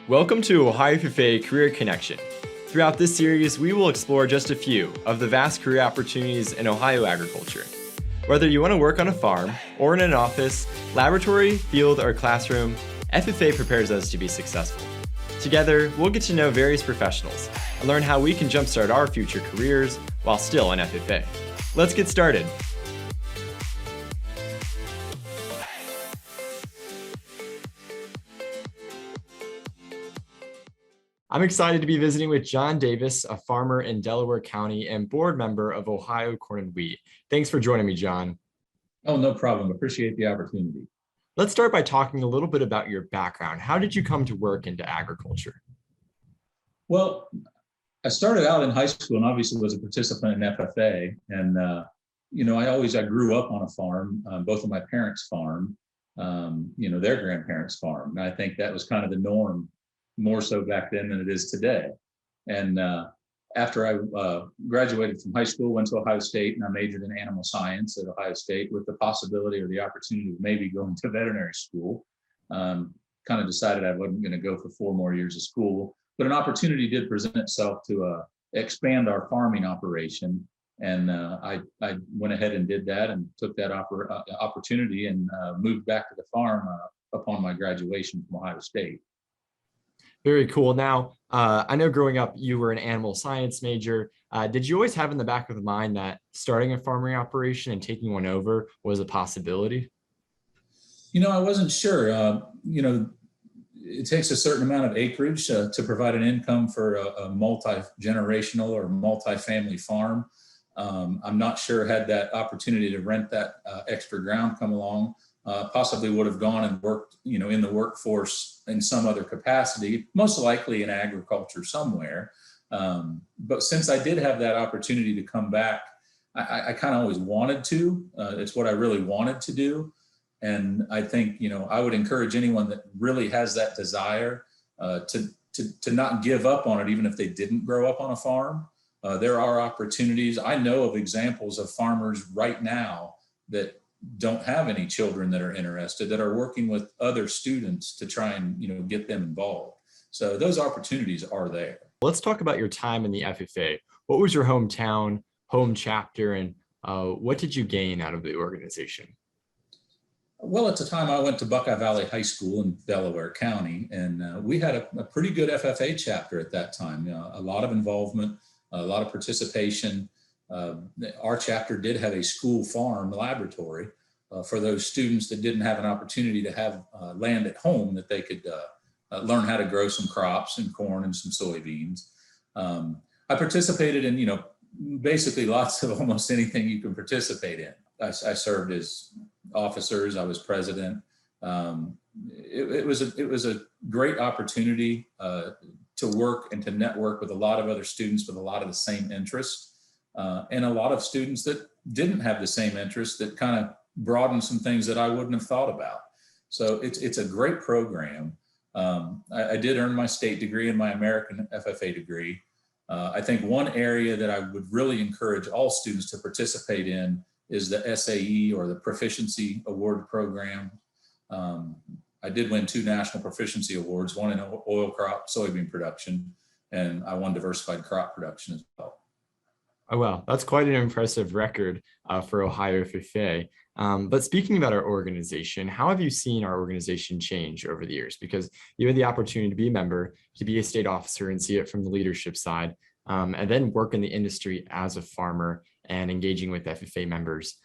Welcome to Ohio FFA Career Connection. Throughout this series, we will explore just a few of the vast career opportunities in Ohio agriculture. Whether you want to work on a farm or in an office, laboratory, field, or classroom, FFA prepares us to be successful. Together, we'll get to know various professionals and learn how we can jumpstart our future careers while still in FFA. Let's get started. I'm excited to be visiting with John Davis, a farmer in Delaware County and board member of Ohio Corn and Wheat. Thanks for joining me, John. Oh, no problem. Appreciate the opportunity. Let's start by talking a little bit about your background. How did you come to work into agriculture? Well, I started out in high school and obviously was a participant in FFA. And, I grew up on a farm. Both of my parents farmed, their grandparents farmed. And I think that was kind of the norm, more so back then than it is today. And after I graduated from high school, went to Ohio State, and I majored in animal science at Ohio State with the possibility or the opportunity of maybe going to veterinary school. Kind of decided I wasn't going to go for 4 more years of school, but an opportunity did present itself to expand our farming operation. And I went ahead and did that and took that opportunity and moved back to the farm upon my graduation from Ohio State. Very cool. Now, I know growing up, you were an animal science major. Did you always have in the back of the mind that starting a farming operation and taking one over was a possibility? I wasn't sure. It takes a certain amount of acreage to provide an income for a multi-generational or multi-family farm. I'm not sure had that opportunity to rent that extra ground come along. Possibly would have gone and worked, in the workforce in some other capacity, most likely in agriculture somewhere. But since I did have that opportunity to come back, I kind of always wanted to. It's what I really wanted to do. And I think, I would encourage anyone that really has that desire to not give up on it, even if they didn't grow up on a farm. There are opportunities. I know of examples of farmers right now that don't have any children that are interested, that are working with other students to try and get them involved. So those opportunities are there. Let's talk about your time in the FFA. What was your hometown, home chapter, and what did you gain out of the organization? Well, at the time I went to Buckeye Valley High School in Delaware County, and we had a pretty good FFA chapter at that time. A lot of involvement, a lot of participation. Our chapter did have a school farm laboratory for those students that didn't have an opportunity to have land at home that they could learn how to grow some crops and corn and some soybeans. I participated in, basically lots of almost anything you can participate in. I served as officers. I was president. It was a great opportunity to work and to network with a lot of other students with a lot of the same interests. And a lot of students that didn't have the same interest that kind of broadened some things that I wouldn't have thought about. So it's a great program. I did earn my state degree and my American FFA degree. I think one area that I would really encourage all students to participate in is the SAE, or the Proficiency Award Program. I did win 2 national proficiency awards, one in oil crop soybean production, and I won diversified crop production as well. Oh, wow. That's quite an impressive record for Ohio FFA. But speaking about our organization, how have you seen our organization change over the years? Because you had the opportunity to be a member, to be a state officer and see it from the leadership side, and then work in the industry as a farmer and engaging with FFA members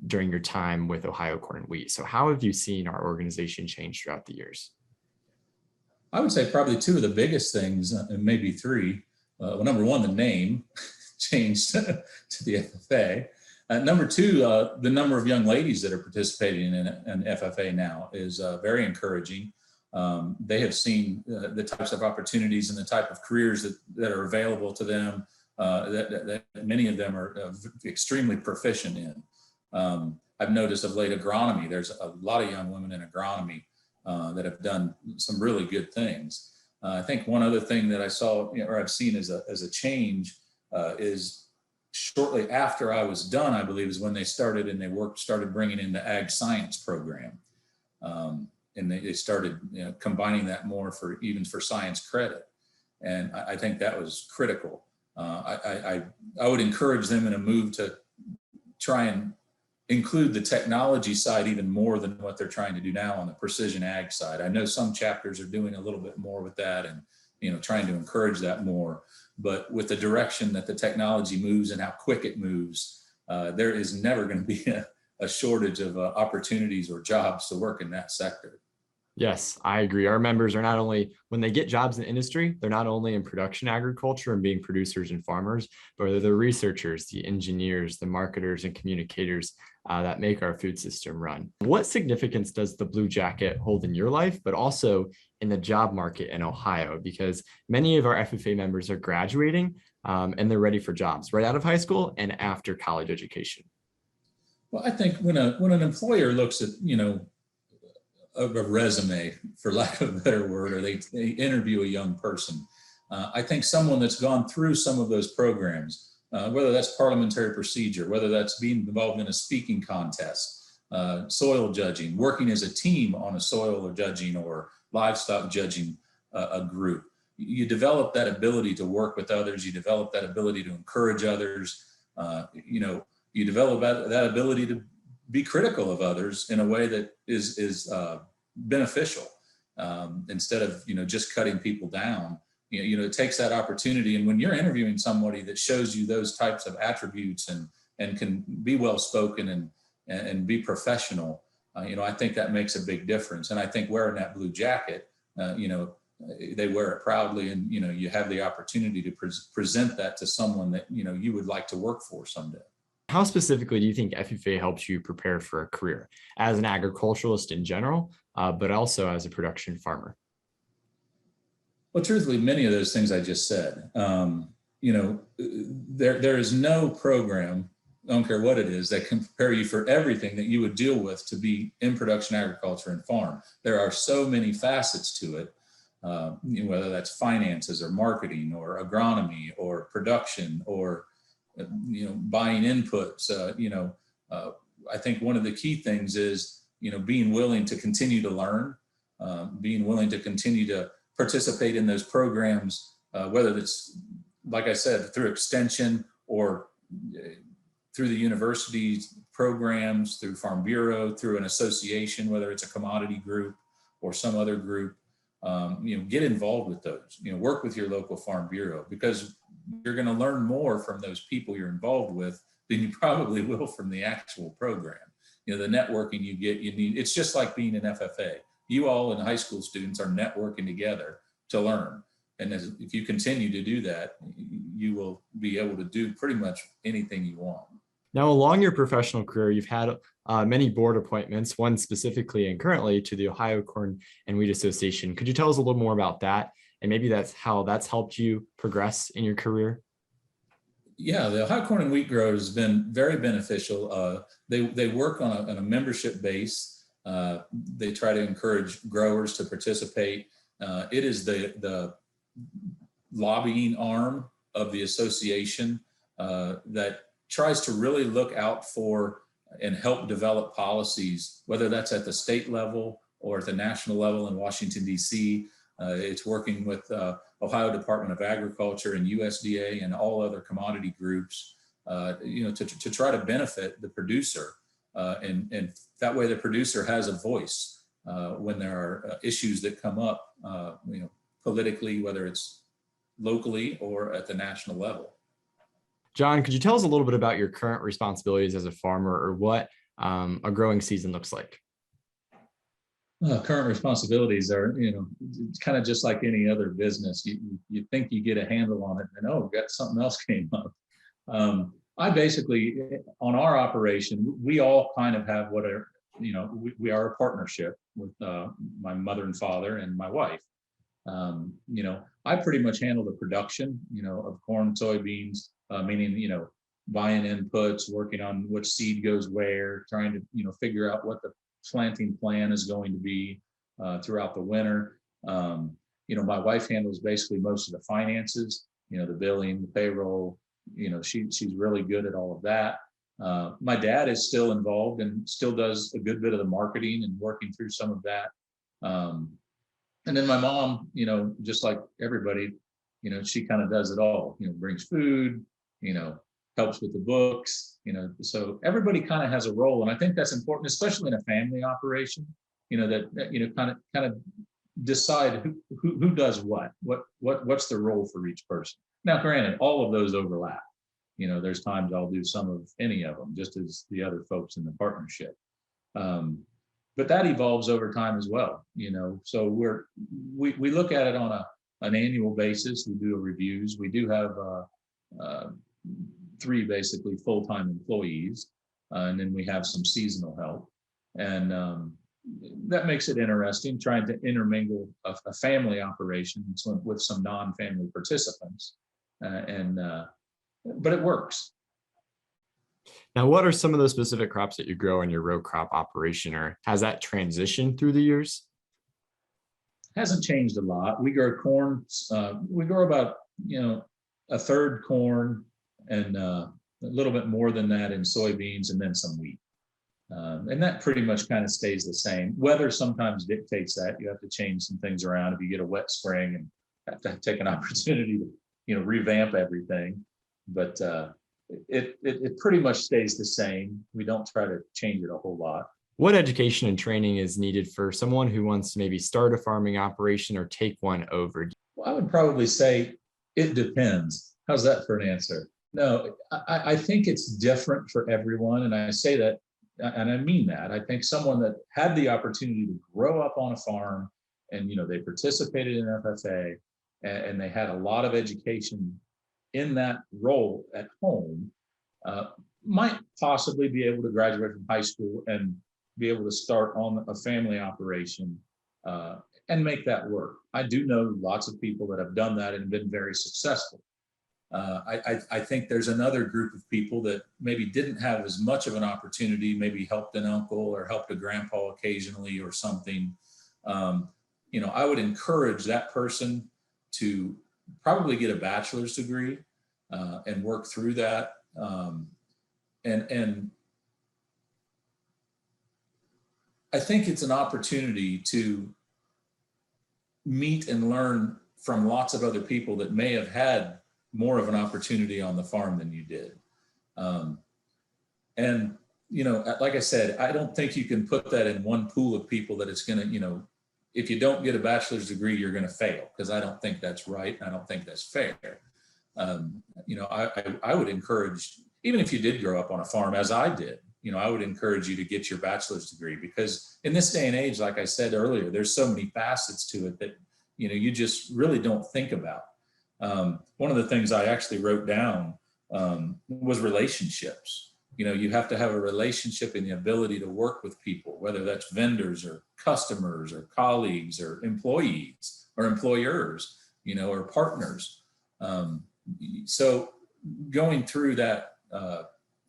during your time with Ohio Corn and Wheat. So how have you seen our organization change throughout the years? I would say probably 2 of the biggest things, and maybe 3. Number 1, the name changed to the FFA. Number 2, the number of young ladies that are participating in FFA now is very encouraging. They have seen the types of opportunities and the type of careers that are available to them, that many of them are extremely proficient in. I've noticed of late agronomy, there's a lot of young women in agronomy that have done some really good things. I think one other thing that I saw, or I've seen as a change is shortly after I was done, I believe, is when they started bringing in the ag science program. and they started combining that more for even for science credit. And I think that was critical. I would encourage them in a move to try and include the technology side even more than what they're trying to do now on the precision ag side. I know some chapters are doing a little bit more with that and trying to encourage that more. But with the direction that the technology moves and how quick it moves, there is never going to be a shortage of opportunities or jobs to work in that sector. Yes, I agree. Our members are not only, when they get jobs in industry, they're not only in production agriculture and being producers and farmers, but they're the researchers, the engineers, the marketers, and communicators that make our food system run. What significance does the Blue Jacket hold in your life, but also in the job market in Ohio? Because many of our FFA members are graduating and they're ready for jobs right out of high school and after college education. Well, I think when an employer looks at, a resume, for lack of a better word, or they interview a young person, I think someone that's gone through some of those programs, whether that's parliamentary procedure, whether that's being involved in a speaking contest, soil judging, working as a team on a soil or judging or livestock judging a group, you develop that ability to work with others. You develop that ability to encourage others. You develop that ability to be critical of others in a way that is beneficial, instead of just cutting people down. It takes that opportunity, and when you're interviewing somebody that shows you those types of attributes and can be well spoken and be professional, I think that makes a big difference. And I think wearing that blue jacket, they wear it proudly, and you have the opportunity to present that to someone that you would like to work for someday. How specifically do you think FFA helps you prepare for a career as an agriculturalist in general, but also as a production farmer? Well, truthfully, many of those things I just said. There is no program, I don't care what it is, that can prepare you for everything that you would deal with to be in production agriculture and farm. There are so many facets to it, whether that's finances or marketing or agronomy or production or buying inputs. I think one of the key things is being willing to continue to learn, being willing to continue to participate in those programs, whether it's, like I said, through extension or through the university's programs, through Farm Bureau, through an association, whether it's a commodity group or some other group. Get involved with those. Work with your local Farm Bureau, because you're going to learn more from those people you're involved with than you probably will from the actual program. The networking you need. It's just like being an FFA. You all and high school students are networking together to learn. And if you continue to do that, you will be able to do pretty much anything you want. Now, along your professional career, you've had many board appointments, one specifically and currently to the Ohio Corn and Wheat Association. Could you tell us a little more about that? And maybe that's how that's helped you progress in your career? Yeah, the Ohio Corn and Wheat Growers has been very beneficial. They work on a membership base. They try to encourage growers to participate. It is the lobbying arm of the association that tries to really look out for and help develop policies, whether that's at the state level or at the national level in Washington, D.C. It's working with Ohio Department of Agriculture and USDA and all other commodity groups, to try to benefit the producer. And that way the producer has a voice when there are issues that come up, politically, whether it's locally or at the national level. John, could you tell us a little bit about your current responsibilities as a farmer, or what a growing season looks like? Current responsibilities are, it's kind of just like any other business. You think you get a handle on it, and oh, got something else came up. I basically, on our operation, we all kind of have what are, we are a partnership with my mother and father and my wife. I pretty much handle the production, of corn, soybeans, meaning, buying inputs, working on which seed goes where, trying to, figure out what the planting plan is going to be throughout the winter. My wife handles basically most of the finances, the billing, the payroll. She's really good at all of that. My dad is still involved and still does a good bit of the marketing and working through some of that. And then my mom, just like everybody, she kind of does it all, brings food, helps with the books, so everybody kind of has a role. And I think that's important, especially in a family operation, kind of decide who does what's the role for each person. Now, granted, all of those overlap. There's times I'll do some of any of them, just as the other folks in the partnership. But that evolves over time as well. So we look at it on an annual basis. We do reviews. We do have 3 basically full-time employees, and then we have some seasonal help, and that makes it interesting trying to intermingle a family operation with some non-family participants, but it works. Now, what are some of the specific crops that you grow in your row crop operation, or has that transitioned through the years? Hasn't changed a lot. We grow corn. We grow about a third corn and a little bit more than that in soybeans, and then some wheat. And that pretty much kind of stays the same. Weather sometimes dictates that. You have to change some things around if you get a wet spring and have to take an opportunity to revamp everything. But it pretty much stays the same. We don't try to change it a whole lot. What education and training is needed for someone who wants to maybe start a farming operation or take one over? Well, I would probably say it depends. How's that for an answer? No, I think it's different for everyone. And I say that, and I mean that. I think someone that had the opportunity to grow up on a farm and, they participated in FFA and they had a lot of education in that role at home, might possibly be able to graduate from high school and be able to start on a family operation and make that work. I do know lots of people that have done that and been very successful. I think there's another group of people that maybe didn't have as much of an opportunity, maybe helped an uncle or helped a grandpa occasionally or something. I would encourage that person to probably get a bachelor's degree and work through that. And I think it's an opportunity to meet and learn from lots of other people that may have had more of an opportunity on the farm than you did. And, like I said, I don't think you can put that in one pool of people that it's going to, if you don't get a bachelor's degree, you're going to fail, because I don't think that's right. I don't think that's fair. I would encourage, even if you did grow up on a farm, as I did, I would encourage you to get your bachelor's degree, because in this day and age, like I said earlier, there's so many facets to it that, you just really don't think about. One of the things I actually wrote down was relationships. You have to have a relationship and the ability to work with people, whether that's vendors or customers or colleagues or employees or employers, or partners. So going through that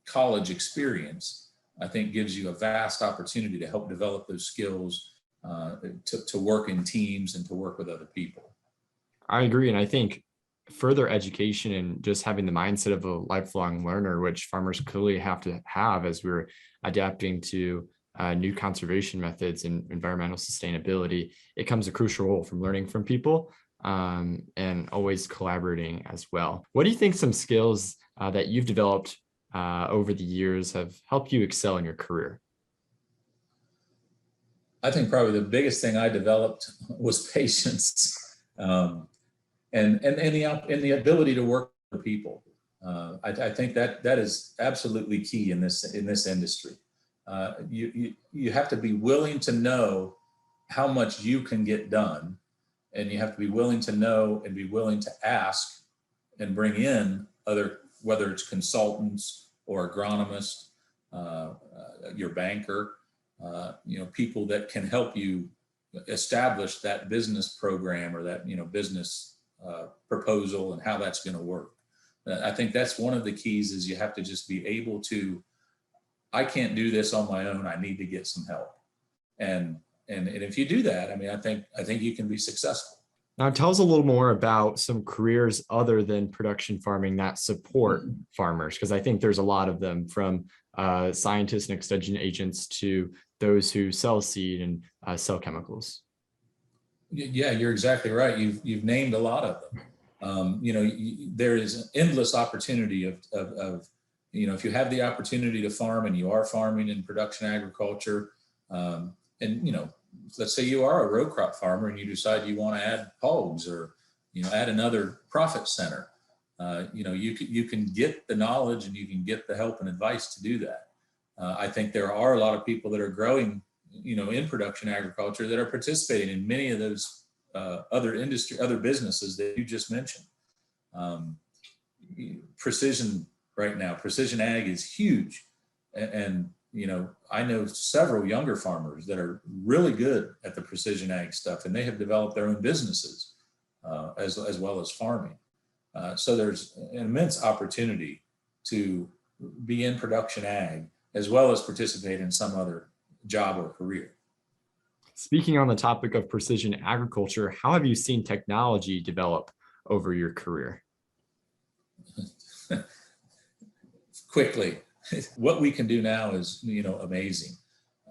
college experience, I think gives you a vast opportunity to help develop those skills to work in teams and to work with other people. I agree. And I think further education and just having the mindset of a lifelong learner, which farmers clearly have to have as we're adapting to new conservation methods and environmental sustainability, it comes a crucial role from learning from people and always collaborating as well. What do you think some skills that you've developed over the years have helped you excel in your career? I think probably the biggest thing I developed was patience. And the ability to work with people. I think that is absolutely key in this industry. You have to be willing to know how much you can get done, and you have to be willing to know and be willing to ask and bring in other, whether it's consultants or agronomists, your banker, people that can help you establish that business program or that business proposal and how that's going to work. I think that's one of the keys, is you have to just be able to, I can't do this on my own. I need to get some help. And if you do that, I think you can be successful. Now tell us a little more about some careers other than production farming that support farmers, because I think there's a lot of them, from scientists and extension agents to those who sell seed and sell chemicals. Yeah, you're exactly right. You've named a lot of them. There is an endless opportunity of if you have the opportunity to farm and you are farming in production agriculture, and let's say you are a row crop farmer and you decide you want to add hogs or add another profit center. You can get the knowledge and you can get the help and advice to do that. I think there are a lot of people that are growing in production agriculture that are participating in many of those other businesses that you just mentioned. Precision right now, precision ag is huge. And I know several younger farmers that are really good at the precision ag stuff, and they have developed their own businesses as well as farming. So there's an immense opportunity to be in production ag as well as participate in some other job or career. Speaking on the topic of precision agriculture, how have you seen technology develop over your career? Quickly. What we can do now is, amazing.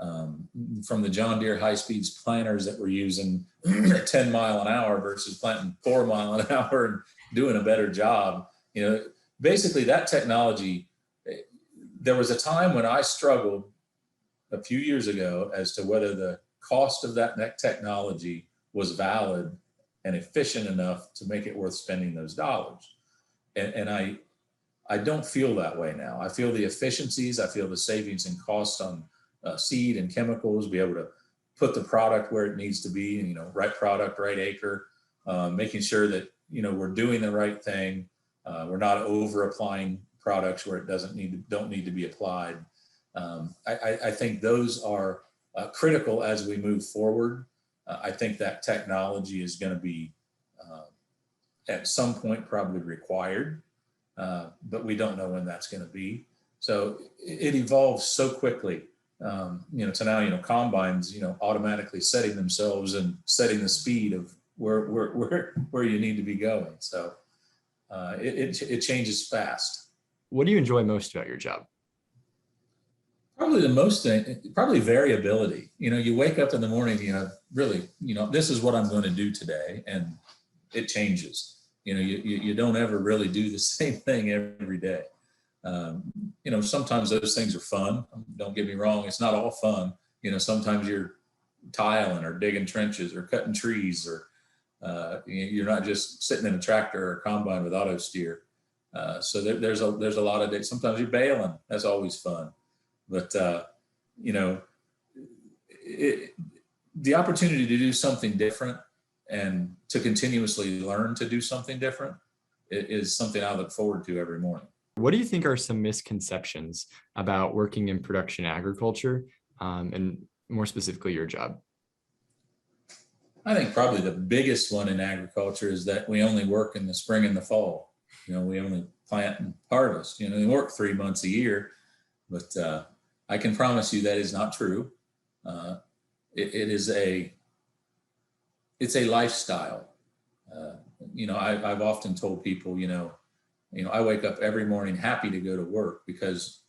From the John Deere high-speed planters that we're using 10 mile an hour versus planting 4 mile an hour and doing a better job. Basically that technology, there was a time when I struggled a few years ago as to whether the cost of that technology was valid and efficient enough to make it worth spending those dollars. And I don't feel that way now. I feel the efficiencies, I feel the savings in cost on seed and chemicals, be able to put the product where it needs to be, right product, right acre, making sure that, we're doing the right thing. We're not over applying products where it don't need to be applied. I think those are critical as we move forward. I think that technology is going to be at some point probably required, but we don't know when that's going to be. So it evolves so quickly, to now, combines, automatically setting themselves and setting the speed of where you need to be going. So it changes fast. What do you enjoy most about your job? Probably the most thing, probably variability. You wake up in the morning, really, this is what I'm going to do today, and it changes. You don't ever really do the same thing every day. Sometimes those things are fun. Don't get me wrong. It's not all fun. Sometimes you're tiling or digging trenches or cutting trees, or you're not just sitting in a tractor or a combine with auto steer. So there's a lot of days. Sometimes you're baling. That's always fun. But, the opportunity to do something different and to continuously learn to do something different is something I look forward to every morning. What do you think are some misconceptions about working in production agriculture, and more specifically your job? I think probably the biggest one in agriculture is that we only work in the spring and the fall. We only plant and harvest. We work 3 months a year, but I can promise you that is not true. It's a lifestyle. I've often told people, I wake up every morning happy to go to work because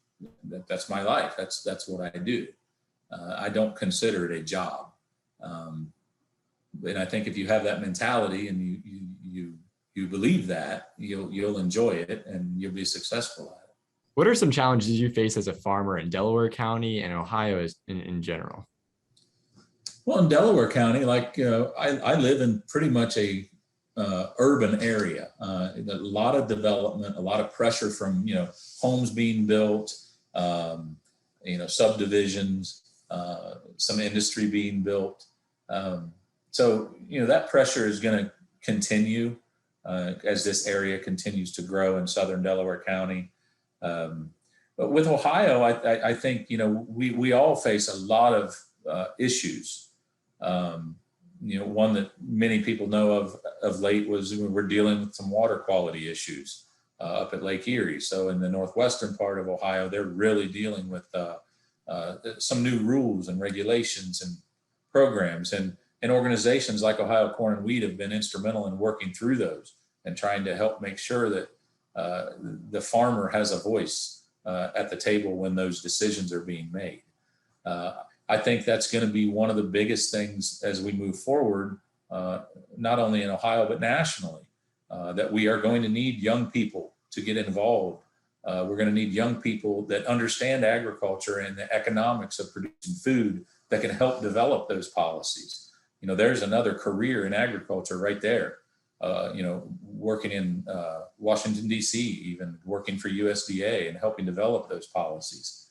that's my life. That's what I do. I don't consider it a job. And I think if you have that mentality and you believe that, you'll enjoy it and you'll be successful at it. What are some challenges you face as a farmer in Delaware County and Ohio in general? Well, in Delaware County, I live in pretty much a urban area. A lot of development, a lot of pressure from homes being built, subdivisions, some industry being built. So that pressure is going to continue as this area continues to grow in southern Delaware County. But with Ohio, I think we all face a lot of issues. One that many people know of late was we're dealing with some water quality issues up at Lake Erie. So in the northwestern part of Ohio, they're really dealing with some new rules and regulations and programs, and organizations like Ohio Corn and Wheat have been instrumental in working through those and trying to help make sure that the farmer has a voice at the table when those decisions are being made. I think that's going to be one of the biggest things as we move forward not only in Ohio, but nationally, that we are going to need young people to get involved. We're going to need young people that understand agriculture and the economics of producing food that can help develop those policies. There's another career in agriculture right there. Working in Washington, D.C., even working for USDA and helping develop those policies.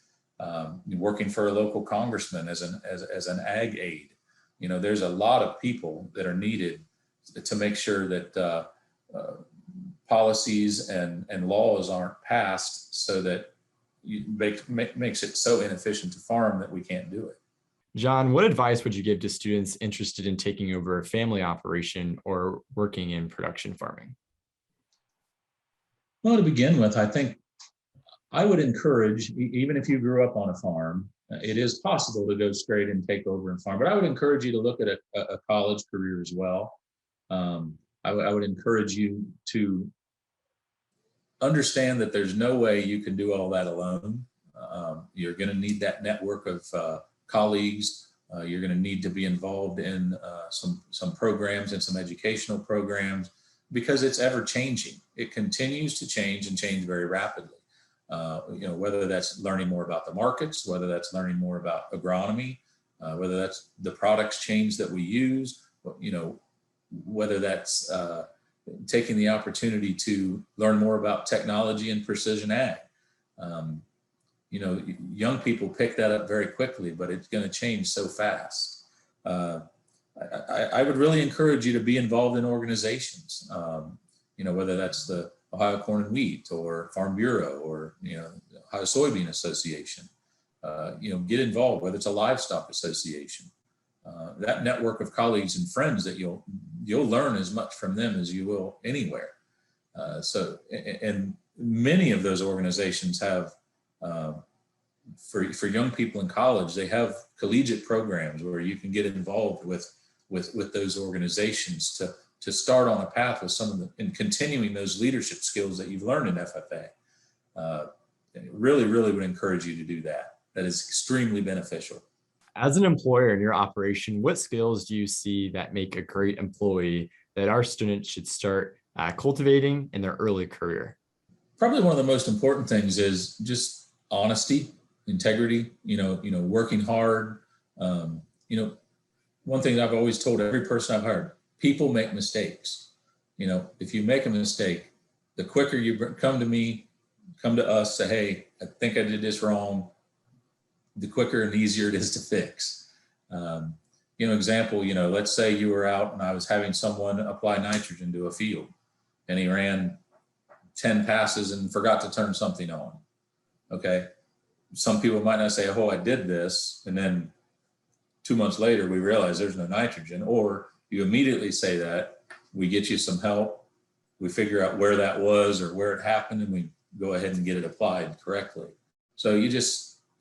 Working for a local congressman as an ag aide. There's a lot of people that are needed to make sure that policies and laws aren't passed so that makes it so inefficient to farm that we can't do it. John, what advice would you give to students interested in taking over a family operation or working in production farming? Well, to begin with, I think I would encourage, even if you grew up on a farm, it is possible to go straight and take over and farm, but I would encourage you to look at a college career as well. I would encourage you to understand that there's no way you can do all that alone. You're going to need that network of colleagues. You're going to need to be involved in some programs and some educational programs because it's ever changing. It continues to change and change very rapidly. Whether that's learning more about the markets, whether that's learning more about agronomy, whether that's the products change that we use, whether that's taking the opportunity to learn more about technology and precision ag. Young people pick that up very quickly, but it's going to change so fast. I would really encourage you to be involved in organizations, whether that's the Ohio Corn and Wheat or Farm Bureau or, Ohio Soybean Association. Get involved, whether it's a livestock association. That network of colleagues and friends that you'll learn as much from them as you will anywhere. And many of those organizations have, for young people in college, they have collegiate programs where you can get involved with those organizations to start on a path with some of the, and continuing those leadership skills that you've learned in FFA. Really would encourage you to do that. That is extremely beneficial. As an employer in your operation, what skills do you see that make a great employee that our students should start cultivating in their early career? Probably one of the most important things is just honesty, integrity, working hard. One thing I've always told every person I've hired, people make mistakes. If you make a mistake, the quicker you come to me, come to us, say, hey, I think I did this wrong, the quicker and easier it is to fix. Example, let's say you were out and I was having someone apply nitrogen to a field and he ran 10 passes and forgot to turn something on. Okay. Some people might not say, oh, I did this. And then 2 months later, we realize there's no nitrogen, or you immediately say that, we get you some help. We figure out where that was or where it happened, and we go ahead and get it applied correctly. So you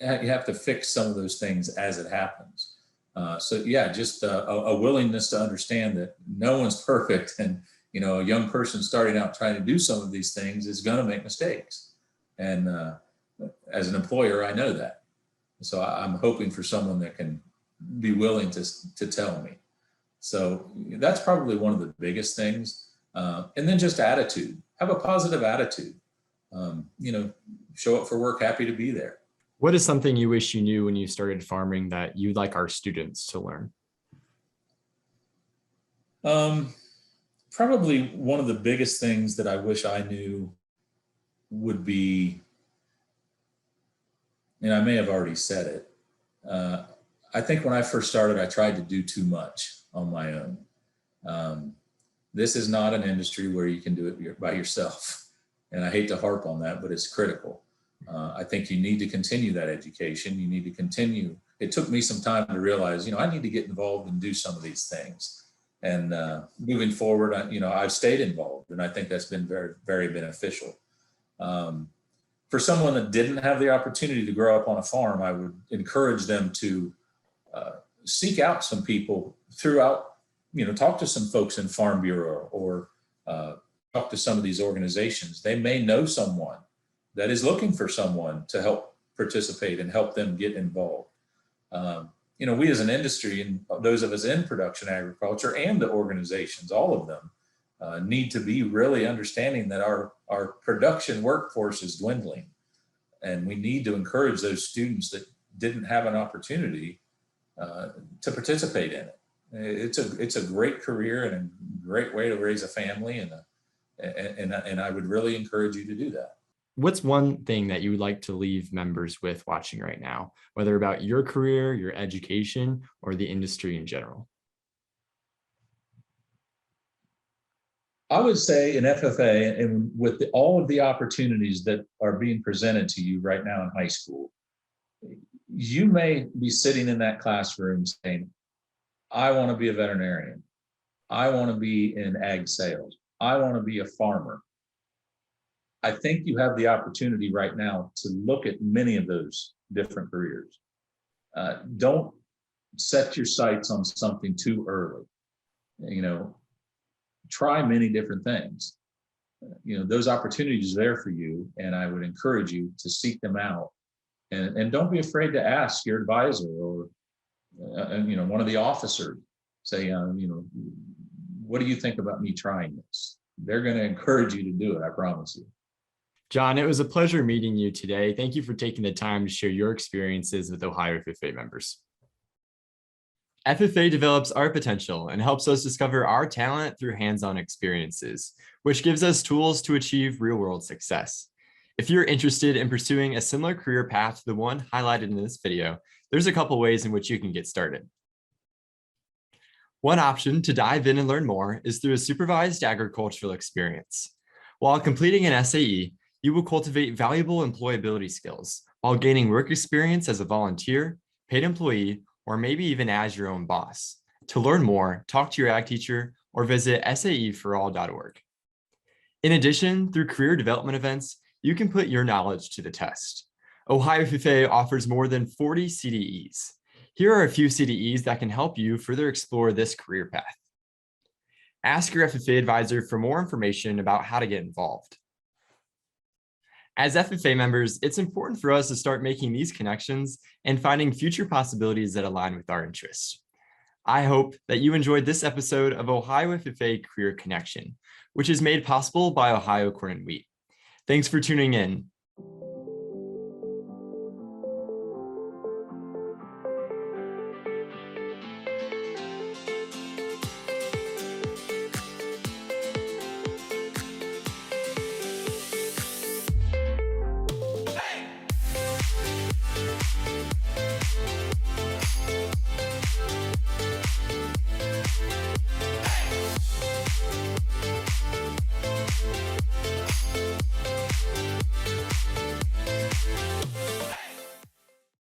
have to fix some of those things as it happens. Just a willingness to understand that no one's perfect, and a young person starting out trying to do some of these things is going to make mistakes. And as an employer, I know that. So I'm hoping for someone that can be willing to tell me. So that's probably one of the biggest things. And then just attitude. Have a positive attitude. Show up for work, happy to be there. What is something you wish you knew when you started farming that you'd like our students to learn? Probably one of the biggest things that I wish I knew would be, and I may have already said it, I think when I first started, I tried to do too much on my own. This is not an industry where you can do it by yourself. And I hate to harp on that, but it's critical. I think you need to continue that education. You need to continue. It took me some time to realize, I need to get involved and do some of these things. And moving forward, I've stayed involved, and I think that's been very, very beneficial. For someone that didn't have the opportunity to grow up on a farm, I would encourage them to seek out some people throughout, talk to some folks in Farm Bureau or talk to some of these organizations. They may know someone that is looking for someone to help participate and help them get involved. we as an industry and those of us in production agriculture and the organizations, all of them, need to be really understanding that our production workforce is dwindling. And we need to encourage those students that didn't have an opportunity to participate in it. It's a great career and a great way to raise a family, and I would really encourage you to do that. What's one thing that you would like to leave members with watching right now, whether about your career, your education, or the industry in general? I would say in FFA, and with all of the opportunities that are being presented to you right now in high school, you may be sitting in that classroom saying, I want to be a veterinarian. I want to be in ag sales. I want to be a farmer. I think you have the opportunity right now to look at many of those different careers. Don't set your sights on something too early. Try many different things. Those opportunities are there for you, and I would encourage you to seek them out. And don't be afraid to ask your advisor or one of the officers. Say, what do you think about me trying this? They're going to encourage you to do it, I promise you. John, it was a pleasure meeting you today. Thank you for taking the time to share your experiences with Ohio FFA members. FFA develops our potential and helps us discover our talent through hands-on experiences, which gives us tools to achieve real-world success. If you're interested in pursuing a similar career path to the one highlighted in this video, there's a couple ways in which you can get started. One option to dive in and learn more is through a supervised agricultural experience. While completing an SAE, you will cultivate valuable employability skills while gaining work experience as a volunteer, paid employee, or maybe even as your own boss. To learn more, talk to your ag teacher or visit saeforall.org. In addition, through career development events, you can put your knowledge to the test. Ohio FFA offers more than 40 CDEs. Here are a few CDEs that can help you further explore this career path. Ask your FFA advisor for more information about how to get involved. As FFA members, it's important for us to start making these connections and finding future possibilities that align with our interests. I hope that you enjoyed this episode of Ohio FFA Career Connection, which is made possible by Ohio Corn and Wheat. Thanks for tuning in.